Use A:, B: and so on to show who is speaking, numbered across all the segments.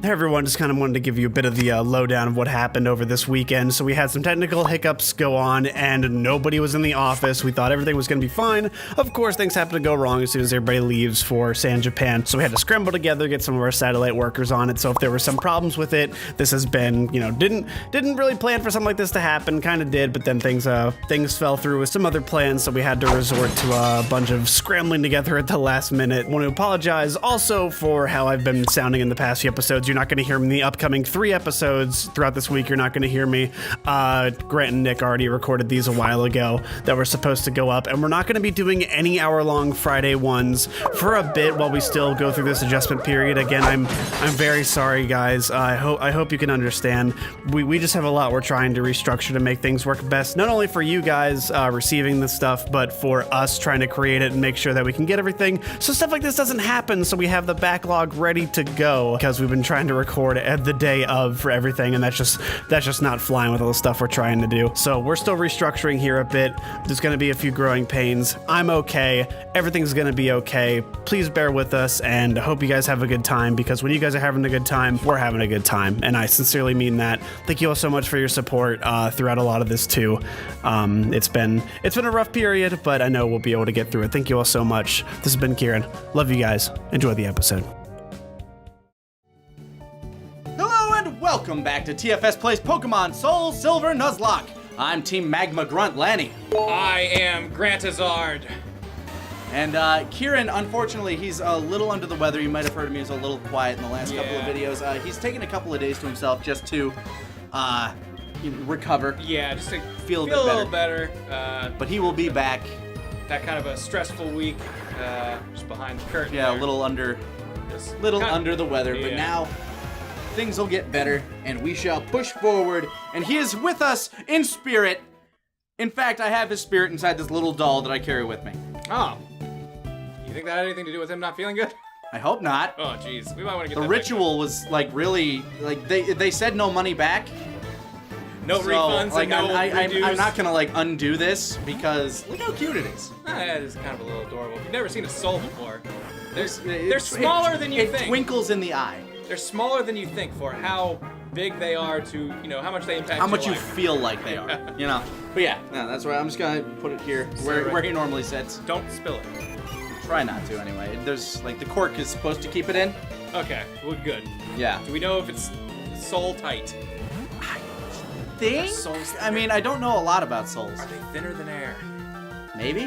A: Hey everyone, just kind of wanted to give you a bit of the lowdown of what happened over this weekend. So we had some technical hiccups go on and nobody was in the office. We thought everything was going to be fine. Of course, things happen to go wrong as soon as everybody leaves for San Japan. So we had to scramble together, get some of our satellite workers on it. So if there were some problems with it, this has been, you know, didn't really plan for something like this to happen. Kind of did, but then things fell through with some other plans. So we had to resort to a bunch of scrambling together at the last minute. Want to apologize also for how I've been sounding in the past few episodes. You're not going to hear me in the upcoming 3 episodes throughout this week. You're not going to hear me. Grant and Nick already recorded these a while ago that were supposed to go up, and we're not going to be doing any hour-long Friday ones for a bit while we still go through this adjustment period. Again, I'm very sorry, guys. I hope you can understand. We just have a lot we're trying to restructure to make things work best, not only for you guys receiving this stuff, but for us trying to create it and make sure that we can get everything so stuff like this doesn't happen, so we have the backlog ready to go, because we've been trying to record at the day of for everything, and that's just not flying with all the stuff we're trying to do. So we're still restructuring here a bit. There's going to be a few growing pains. I'm okay. Everything's going to be okay. Please bear with us, and I hope you guys have a good time, because when you guys are having a good time, we're having a good time, and I sincerely mean that. Thank you all so much for your support throughout a lot of this too. It's been a rough period, but I know we'll be able to get through it. Thank you all so much. This has been Kieran. Love you guys. Enjoy the episode.
B: Welcome back to TFS Plays Pokemon Soul Silver Nuzlocke. I'm Team Magma Grunt Lanny.
C: I am Grantazard.
B: And Kieran, unfortunately, he's a little under the weather. You might have heard him. He was a little quiet in the last couple of videos. He's taken a couple of days to himself just to recover.
C: Yeah, just to
B: feel a
C: little better.
B: But he will be back.
C: That kind of a stressful week, just behind the curtain.
B: Yeah,
C: there.
B: a little under the weather, but now things will get better, and we shall push forward, and he is with us in spirit. In fact, I have his spirit inside this little doll that I carry with me.
C: Oh. You think that had anything to do with him not feeling good?
B: I hope not.
C: Oh, jeez. We might want to get
B: the ritual was, like, really, like, they said no money back.
C: No refunds,
B: like,
C: and no
B: I'm not gonna, like, undo this, because look how cute it is.
C: It is kind of a little adorable. If you've never seen a soul before, they're smaller than you think.
B: It twinkles in the eye.
C: They're smaller than you think for how big they are to, you know, how much they impact
B: how much
C: your
B: you
C: life.
B: feel like they are, you know. But yeah, no, that's right. I'm just gonna put it here where he normally sits.
C: Don't spill it.
B: Try not to, anyway. There's, like, the cork is supposed to keep it in.
C: Okay, well, good.
B: Yeah.
C: Do we know if it's soul tight?
B: I mean, I don't know a lot about souls.
C: Are they thinner than air?
B: Maybe?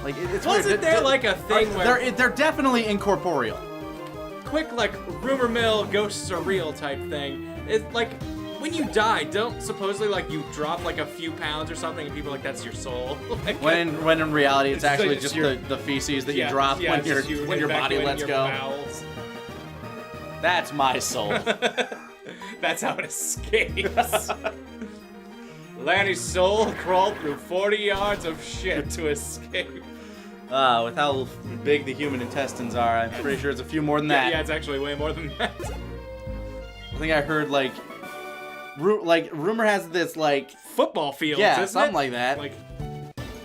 B: Like, it's
C: Wasn't
B: weird.
C: there like a thing where...
B: They're definitely incorporeal.
C: Quick, like, rumor mill, ghosts are real type thing. It's like, when you die, don't supposedly, like, you drop, like, a few pounds or something and people are like, that's your soul. Like,
B: when in reality, it's actually
C: like,
B: just the feces that you drop when your body lets go.
C: Bowels.
B: That's my soul.
C: That's how it escapes. Lanny's soul crawled through 40 yards of shit to escape.
B: With how big the human intestines are, I'm pretty sure it's a few more than that.
C: Yeah, it's actually way more than that.
B: I think I heard, like rumor has this, like...
C: Football fields,
B: yeah,
C: isn't
B: something
C: it?
B: like that.
C: Like,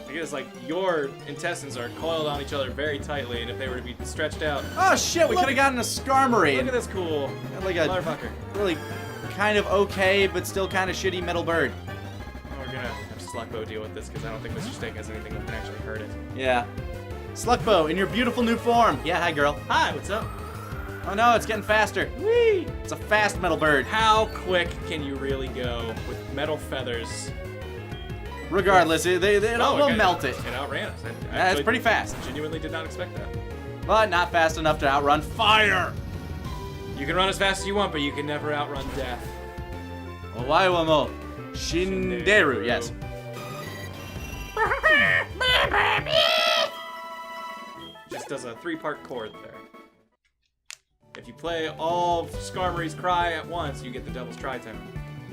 C: I guess, like, your intestines are coiled on each other very tightly, and if they were to be stretched out...
B: Oh, shit, we could have gotten a Skarmory.
C: Look at this cool
B: like a
C: motherfucker.
B: Really kind of okay, but still kind of shitty metal bird.
C: We're gonna have Sluckbo deal with this, because I don't think Mr. Steak has anything that can actually hurt it.
B: Yeah. Sluckbo, in your beautiful new form. Yeah, hi, girl.
C: Hi, what's up?
B: Oh no, it's getting faster. Whee! It's a fast metal bird.
C: How quick can you really go with metal feathers?
B: Regardless, we'll melt it.
C: It outran us.
B: It's pretty fast.
C: Genuinely did not expect that.
B: But not fast enough to outrun fire.
C: You can run as fast as you want, but you can never outrun death.
B: Owawa mo Shinderu, yes.
C: Just does a 3-part chord there. If you play all Skarmory's Cry at once, you get the Devil's Tri-Tone.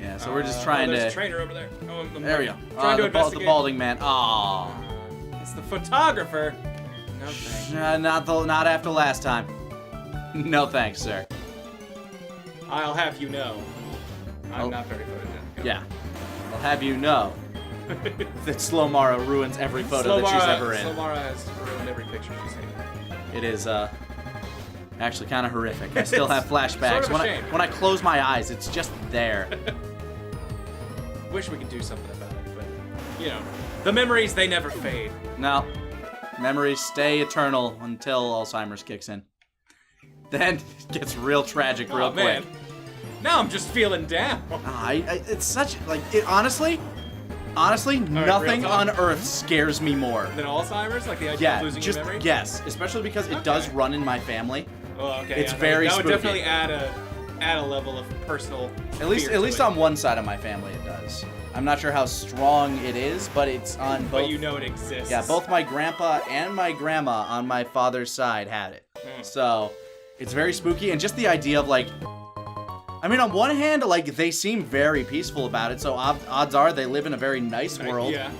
B: Yeah, so we're just trying
C: there's
B: to...
C: a trainer over there. Oh,
B: there we go.
C: Trying to investigate.
B: The balding man. Aww.
C: It's the photographer. No thanks.
B: Not after last time. No thanks, sir.
C: I'll have you know, I'm not very photogenic.
B: Yeah. I'll have you know that Slowmara ruins every photo that she's ever in.
C: Slowmara has ruined every picture she's seen.
B: It is actually kind of horrific. I still have flashbacks.
C: Sort of a shame.
B: When I close my eyes, it's just there.
C: Wish we could do something about it, but you know, the memories, they never fade.
B: No. Memories stay eternal until Alzheimer's kicks in. Then it gets real tragic real
C: man.
B: quick.
C: Now I'm just feeling down.
B: It's such honestly, nothing
C: real
B: on
C: talk?
B: earth scares me more.
C: Then Alzheimer's, like the idea of losing your memory?
B: Yes, especially because it does run in my family.
C: Oh, okay.
B: It's
C: yeah,
B: very
C: that would
B: spooky.
C: definitely add a level of personal.
B: At least on one side of my family it does. I'm not sure how strong it is, but it's on both.
C: But you know it exists.
B: Yeah, both my grandpa and my grandma on my father's side had it. So, it's very spooky, and just the idea of like, I mean, on one hand, like they seem very peaceful about it, so odds are they live in a very nice world.
C: Yeah.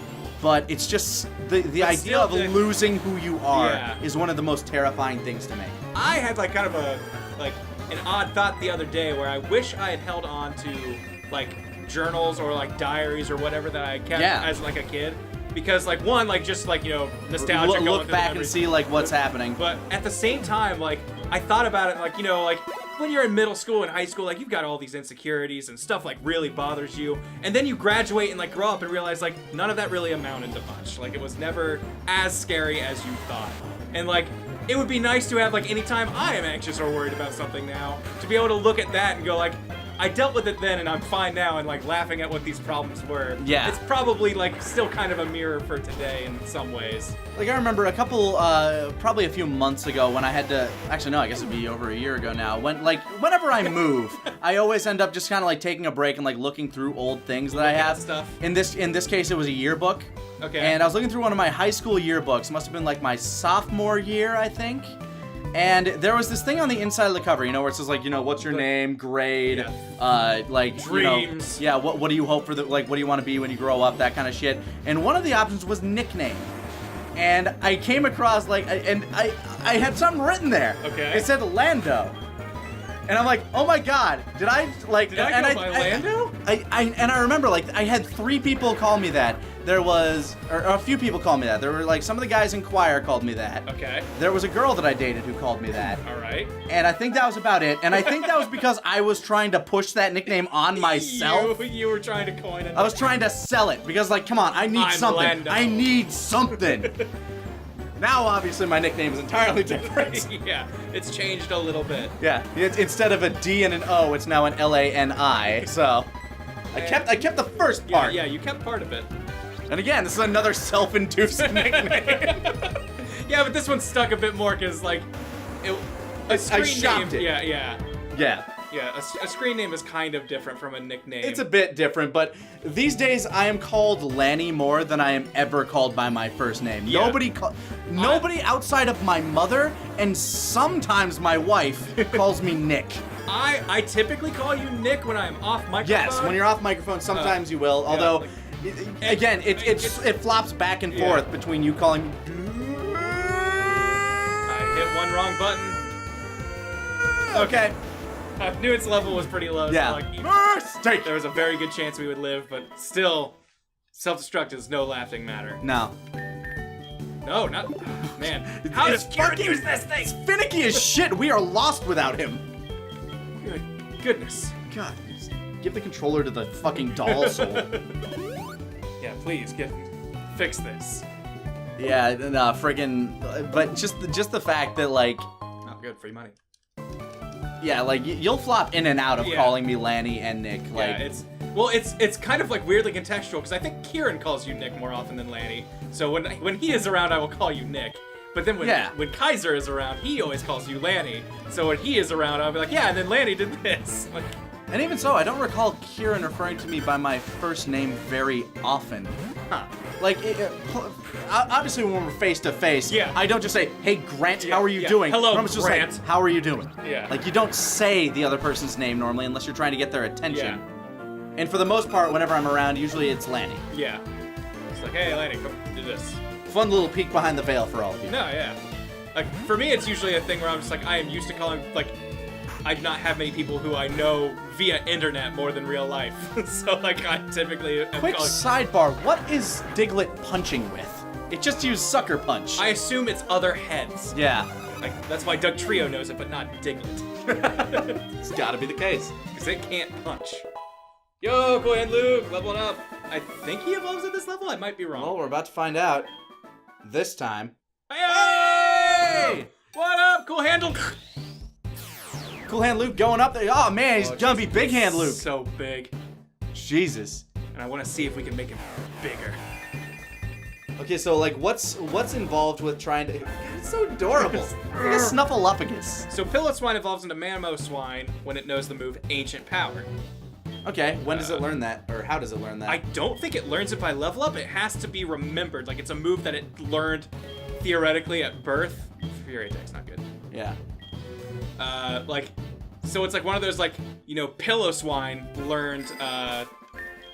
B: But it's just the idea
C: still,
B: of losing who you are
C: Yeah.
B: is one of the most terrifying things to me.
C: I had like kind of an odd thought the other day where I wish I had held on to like journals or like diaries or whatever that I kept as like a kid, because like one, like just like, you know, nostalgia.
B: Look back and see like what's happening.
C: But at the same time, like I thought about it, like, you know, like when you're in middle school and high school, like you've got all these insecurities and stuff like really bothers you, and then you graduate and like grow up and realize like none of that really amounted to much. Like it was never as scary as you thought. And like it would be nice to have like anytime I am anxious or worried about something now, to be able to look at that and go like, I dealt with it then and I'm fine now, and like laughing at what these problems were.
B: Yeah.
C: It's probably like still kind of a mirror for today in some ways.
B: Like I remember a couple, probably a few months ago when I had to, actually no, I guess it'd be over a year ago now, whenever I move, I always end up just kind of like taking a break and like looking through old things that I
C: Looking at
B: have.
C: stuff.
B: In this case, it was a yearbook.
C: Okay.
B: And I was looking through one of my high school yearbooks, must have been like my sophomore year, I think. And there was this thing on the inside of the cover, you know, where it says like, you know, what's your name, grade, like,
C: dreams.
B: you know, what do you hope for what do you want to be when you grow up, that kind of shit. And one of the options was nickname. And I came across like, I had something written there.
C: Okay.
B: It said Lando. And I'm like, oh my god, did I like?
C: Did I go by Lando?
B: I remember like I had 3 people call me that. There was, or a few people called me that. There were like some of the guys in choir called me that.
C: Okay.
B: There was a girl that I dated who called me that.
C: All right.
B: And I think that was about it. And I think that was because I was trying to push that nickname on myself.
C: You were trying to coin it.
B: I was trying to sell it because like, come on, I need
C: I'm
B: something.
C: Lando.
B: I need something. Now, obviously, my nickname is entirely different.
C: Yeah, it's changed a little bit.
B: Yeah, instead of a D and an O, it's now an L-A-N-I. So, I kept the first part.
C: Yeah, you kept part of it.
B: And again, this is another self-induced nickname.
C: Yeah, but this one stuck a bit more because like, a screen
B: shopped
C: name.
B: it.
C: Yeah. A screen name is kind of different from a nickname.
B: It's a bit different, but these days I am called Lanny more than I am ever called by my first name.
C: Yeah.
B: Nobody outside of my mother and sometimes my wife calls me Nick.
C: I typically call you Nick when I'm off microphone.
B: Yes, when you're off microphone, sometimes you will. Although, again, it flops back and forth between you calling me.
C: I hit one wrong button.
B: Okay.
C: I knew its level was pretty low.
B: Yeah.
C: So like, there was a very good chance we would live, but still, self-destruct is no laughing matter.
B: No.
C: No, not. Man, how does Kieran use this thing?
B: It's finicky as shit. We are lost without him.
C: Good goodness.
B: God, just give the controller to the fucking doll soul.
C: Yeah, please fix this.
B: Yeah, no, friggin'. But just the fact that like.
C: Not good, free money.
B: Yeah, like you'll flop in and out of calling me Lanny and Nick. Like,
C: yeah, it's kind of like weirdly contextual because I think Kieran calls you Nick more often than Lanny. So when he is around, I will call you Nick. But then when Kaiser is around, he always calls you Lanny. So when he is around, I'll be like, yeah, and then Lanny did this. Like,
B: and even so, I don't recall Kieran referring to me by my first name very often.
C: huh.
B: Like, obviously when we're face to face, I don't just say, hey, Grant, how are you doing?
C: Hello,
B: I'm just
C: Grant.
B: like, how are you doing?
C: Yeah.
B: Like, you don't say the other person's name normally unless you're trying to get their attention.
C: Yeah.
B: And for the most part, whenever I'm around, usually it's Lanny.
C: Yeah. It's like, hey, Lanny, come do this.
B: Fun little peek behind the veil for all of you.
C: No, yeah. Like, for me, it's usually a thing where I'm just like, I am used to calling, like, I not have many people who I know via internet more than real life. So like I typically am
B: Quick
C: calling-
B: sidebar, what is Diglett punching with? It just used Sucker Punch.
C: I assume it's other heads.
B: Yeah,
C: Like that's why Doug Trio knows it, but not Diglett.
B: it's gotta be the case.
C: Because it can't punch. Yo, go ahead, Luke, level it up. I think he evolves at this level. I might be wrong.
B: Well, we're about to find out. This time.
C: Hey! What up? Cool handle.
B: Cool Hand Luke going up there. Oh man, he's gonna be Big Hand Luke.
C: So big.
B: Jesus.
C: And I want to see if we can make him bigger.
B: Okay, so like, what's involved with trying to? God, it's so adorable. Like a Snuffleupagus.
C: So Pillow-Swine evolves into Mammo-Swine when it knows the move Ancient Power.
B: Okay, when does it learn that, or how does it learn that?
C: I don't think it learns it by level up. It has to be remembered. Like it's a move that it learned theoretically at birth. Fury Attack's not good.
B: Yeah.
C: So it's like one of those like, you know, Pillow-Swine learned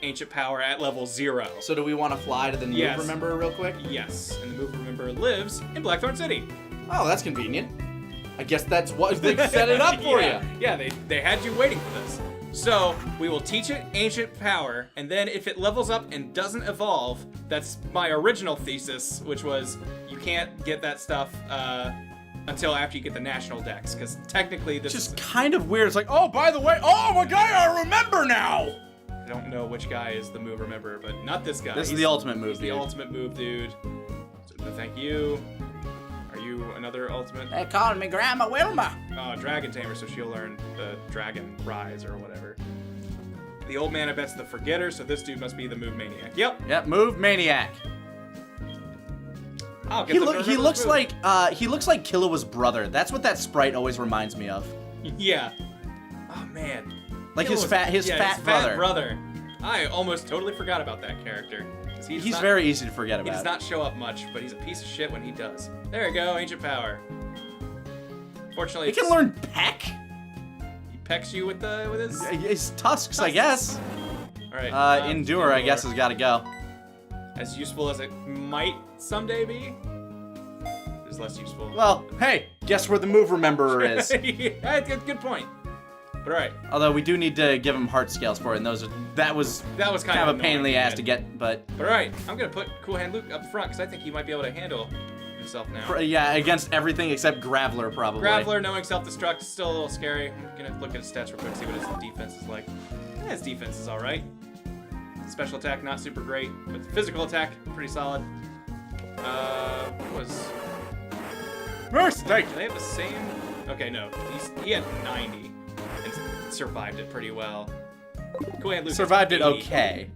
C: Ancient Power at level 0.
B: So do we want to fly to the Move
C: Yes.
B: Remember real quick?
C: Yes, and the move Remember lives in Blackthorn City.
B: Oh, that's convenient. I guess that's what they set it up for
C: Yeah,
B: you.
C: yeah, they had you waiting for this. So we will teach it Ancient Power, and then if it levels up and doesn't evolve, that's my original thesis, which was you can't get that stuff until after you get the National Dex, because technically this
B: Just
C: is...
B: kind of weird. It's like, oh, by the way, oh my God, I remember now.
C: I don't know which guy is the move Remember, but not this guy.
B: This is
C: He's-
B: the ultimate move,
C: He's the
B: dude.
C: ultimate move, dude. So, thank you. Are you another ultimate?
B: They calling me Grandma Wilma.
C: Dragon Tamer, so she'll learn the Dragon Rise or whatever. The old man, I bet's the Forgetter, so this dude must be the Move Maniac. Yep.
B: Yep, Move Maniac.
C: I'll get
B: He
C: them to remember
B: looks
C: this
B: like Killua's brother. That's what that sprite always reminds me of.
C: move. Yeah. Oh man.
B: Like his
C: Killua-
B: fat brother.
C: I almost totally forgot about that character. 'Cause
B: He's
C: not-
B: very easy to forget
C: He does
B: about.
C: not show up much, but he's a piece of shit when he does. There we go, Ancient Power. Fortunately,
B: He can learn Peck.
C: He pecks you with his.
B: Tusks, I guess.
C: All right.
B: Endure, I guess, has got to go.
C: As useful as it might someday be, is less useful.
B: Well, hey, guess where the Move Rememberer is?
C: Yeah, good point. But all right,
B: Although we do need to give him heart scales for it, and that was
C: kind
B: of a pain in the
C: annoying
B: ass to get, but
C: But all right, I'm gonna put Cool Hand Luke up front because I think he might be able to handle himself now.
B: yeah, against everything except Graveler, probably.
C: Graveler knowing self-destruct is still a little scary. I'm gonna look at his stats real quick, see what his defense is like. Yeah, his defense is all right. Special attack not super great, but physical attack pretty solid. What was?
B: Mistake.
C: Do they have the same? Okay, no. He had 90 and survived it pretty well. Cool Hand Luke
B: Survived
C: has
B: it
C: 80.
B: okay.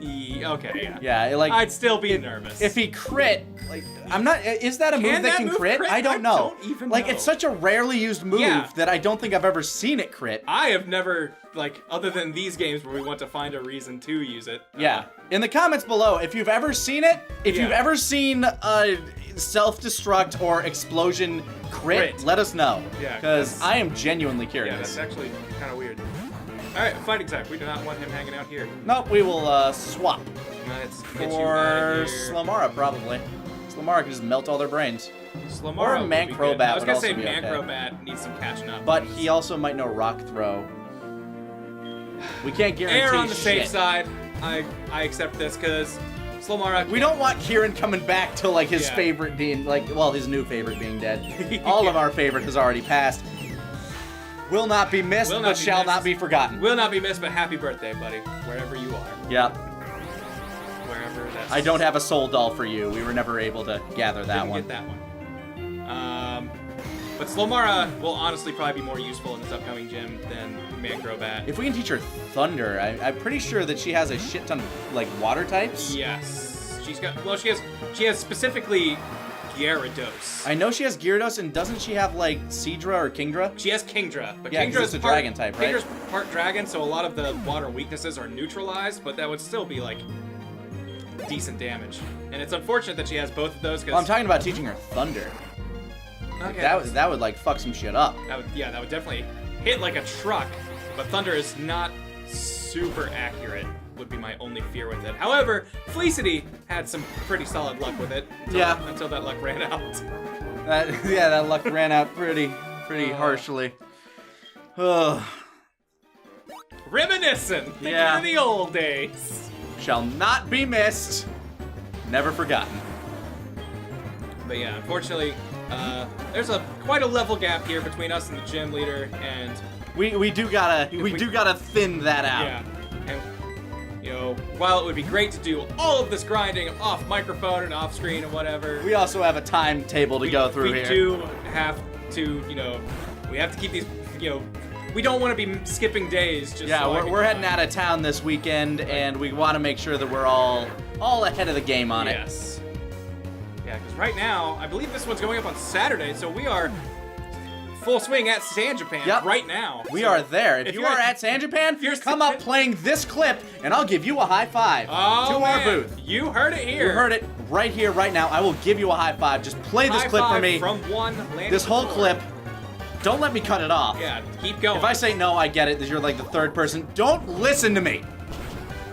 C: Okay, yeah.
B: Yeah, like
C: I'd still be nervous.
B: if he crit, like I'm not. Is that a move
C: Can
B: that
C: that
B: can
C: move
B: crit?
C: crit?
B: I don't know.
C: I don't even
B: like
C: know.
B: it's such a rarely used move
C: Yeah.
B: that I don't think I've ever seen it crit.
C: I have never, like, other than these games where we want to find a reason to use it.
B: Yeah. In the comments below, if you've ever seen it, if
C: Yeah.
B: you've ever seen a self-destruct or explosion crit, let us know.
C: Yeah,
B: Because
C: that's-
B: I am genuinely
C: Yeah,
B: curious.
C: that's actually kind of weird. All right, fighting type. We do not want him hanging out here.
B: Nope, we will swap
C: Let's get you
B: for
C: out of here.
B: Slumara probably. Slumara can just melt all their brains.
C: Slumara
B: or
C: would be
B: Mancrobat
C: good. I was
B: would
C: gonna
B: also
C: say
B: be okay.
C: Mancrobat needs some catching up.
B: But he also might know Rock Throw. We can't guarantee
C: Err on the safe
B: shit.
C: side. I accept this because Slumara.
B: We don't want Kieran coming back to like his
C: Yeah.
B: favorite being his new favorite being dead. All of our favorite has already passed. Will not be missed,
C: Will not
B: but
C: be
B: shall
C: missed.
B: not be forgotten.
C: Will not be missed, but happy birthday, buddy, wherever you are.
B: Yep.
C: Wherever that's.
B: I don't have a soul doll for you. We were never able to gather that
C: Didn't
B: one.
C: get that one. But Slumara will honestly probably be more useful in this upcoming gym than Mancrobat.
B: If we can teach her Thunder, I'm pretty sure that she has a shit ton of like water types.
C: Yes, she's got. Well, she has specifically Gyarados.
B: I know she has Gyarados, and doesn't she have like Seadra or Kingdra?
C: She has Kingdra, but
B: Yeah, 'cause
C: Kingdra's
B: it's a dragon type, right?
C: Kingdra's part dragon, so a lot of the water weaknesses are neutralized, but that would still be like decent damage. And it's unfortunate that she has both of those
B: Well, I'm
C: because
B: talking about teaching her Thunder. That would like fuck some shit up.
C: that would definitely hit like a truck. But Thunder is not super accurate. Would be my only fear with it. However, Felicity had some pretty solid luck with it. Until that luck ran out.
B: That luck ran out pretty harshly.
C: Reminiscing. Thinking
B: Yeah.
C: of the old days.
B: Shall not be missed. Never forgotten.
C: But yeah, unfortunately, there's quite a level gap here between us and the gym leader, and
B: We do gotta thin that out.
C: yeah, and you know, while it would be great to do all of this grinding off microphone and off screen and whatever,
B: We also have a timetable to go through
C: we
B: here.
C: do have to, we have to keep these, we don't want to be skipping days. Just
B: Yeah,
C: so I can
B: we're heading
C: grind.
B: out of town this weekend, and we want to make sure that we're all ahead of the game on it.
C: Yes. Yeah, because right now, I believe this one's going up on Saturday, so we are full swing at San Japan
B: Yep.
C: right now.
B: We
C: So
B: are there. If you
C: you're
B: are at San Japan,
C: you're
B: come up playing this clip, and I'll give you a high five to our
C: man,
B: booth.
C: You heard it here.
B: You heard it right here, right now. I will give you a high five. Just play this
C: High
B: clip for
C: five
B: me.
C: From one landing
B: This whole
C: to the floor.
B: clip. Don't let me cut it off.
C: Yeah, keep going.
B: If I say no, I get it. That you're like the third person. Don't listen to me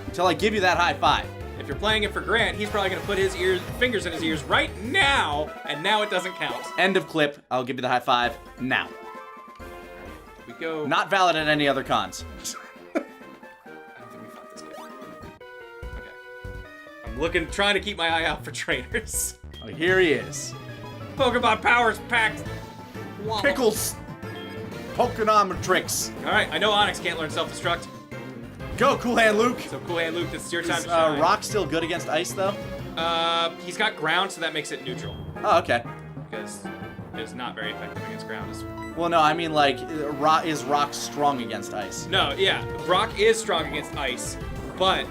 B: until I give you that high five.
C: If you're playing it for Grant, he's probably gonna put his fingers in his ears right now, and now it doesn't count.
B: End of clip. I'll give you the high five now.
C: We go.
B: Not valid at any other cons.
C: I don't think we fought this guy. Okay. I'm trying to keep my eye out for trainers.
B: Oh, here he is.
C: Pokemon powers packed. Wobble.
B: Pickles. Pokemon tricks.
C: All right, I know Onyx can't learn self-destruct,
B: Go, Cool Hand Luke.
C: so Cool Hand Luke, this is your time
B: Is
C: to shine.
B: Rock still good against ice, though?
C: He's got ground, so that makes it neutral,
B: Oh, okay.
C: because it's not very effective against ground.
B: Well, no, I mean, like, is Rock strong against ice?
C: No, yeah, Rock is strong against ice, but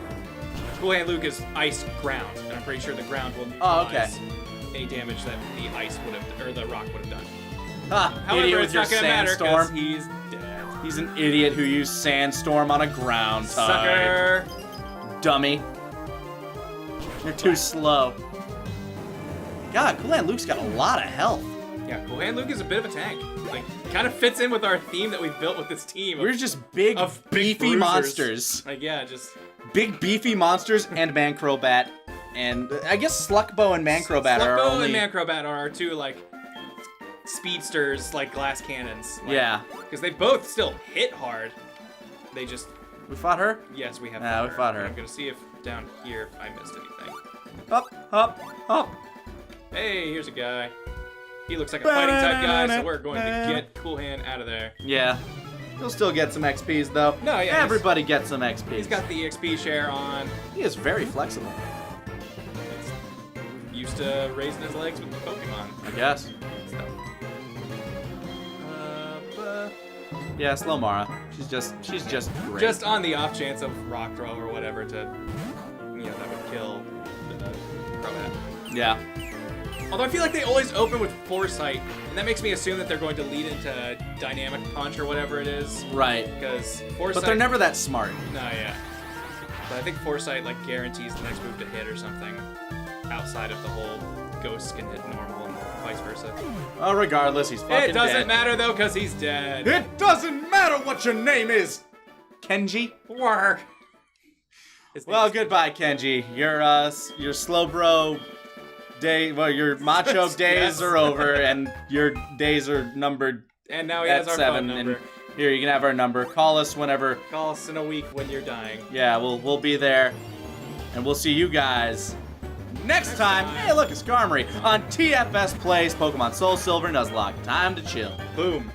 C: Cool Hand Luke is ice ground, and I'm pretty sure the ground will neutralize any damage that the ice would have, or the rock would have done.
B: Ha,
C: However,
B: idiot with
C: it's
B: your
C: not gonna matter
B: sandstorm.
C: because he's dead.
B: He's an idiot who used sandstorm on a ground type.
C: Sucker.
B: Dummy. You're too slow. God, Cool Hand Luke's got a lot of health.
C: Yeah, Cool Hand Luke is a bit of a tank. Like, kind of fits in with our theme that we've built with this team.
B: We're just big,
C: of big
B: beefy
C: bruisers.
B: monsters.
C: Like, yeah, just
B: Big, beefy monsters and Mancrobat. And I guess Sluckbow and Mancrobat are
C: Sluckbow
B: only...
C: and Mancrobat are our two, like, speedsters, like glass cannons. Like,
B: Yeah.
C: Because they both still hit hard. They just,
B: We fought her?
C: yes, we have
B: Yeah, we fought her.
C: I'm gonna see if down here I missed anything.
B: Up, up, up.
C: Hey, here's a guy. He looks like a fighting type guy, so we're going to get Cool Hand out of there.
B: Yeah. He'll still get some XPs, though.
C: No, yeah, he's-
B: Everybody gets some XPs.
C: He's got the XP share on.
B: He is very flexible,
C: He's used to raising his legs with the Pokemon.
B: I guess.
C: So.
B: Yeah, Slowmara. She's just great.
C: Just on the off chance of Rock Throw or whatever to, that would kill the Crobat.
B: Yeah.
C: Although I feel like they always open with Foresight, and that makes me assume that they're going to lead into Dynamic Punch or whatever it is.
B: Right.
C: Because Foresight.
B: But they're never that smart.
C: No, yeah. But I think Foresight like guarantees the next move to hit or something, outside of the whole Ghosts can hit normal and vice versa.
B: Oh, regardless, he's fucking
C: It doesn't
B: dead.
C: matter though, because he's dead.
B: It doesn't matter what your name is, Kenji.
C: Work. His name
B: Well,
C: is-
B: goodbye, Kenji. Your slow bro day. Well, your macho days
C: Yes.
B: are over, and your days are numbered
C: And now he
B: at
C: has our
B: 7.
C: phone number.
B: And here, you can have our number. Call us whenever.
C: Call us in a week when you're dying.
B: Yeah, we'll be there, and we'll see you guys next time. Hey, look, it's Skarmory on TFS Plays Pokemon Soul Silver Nuzlocke. Time to chill.
C: Boom.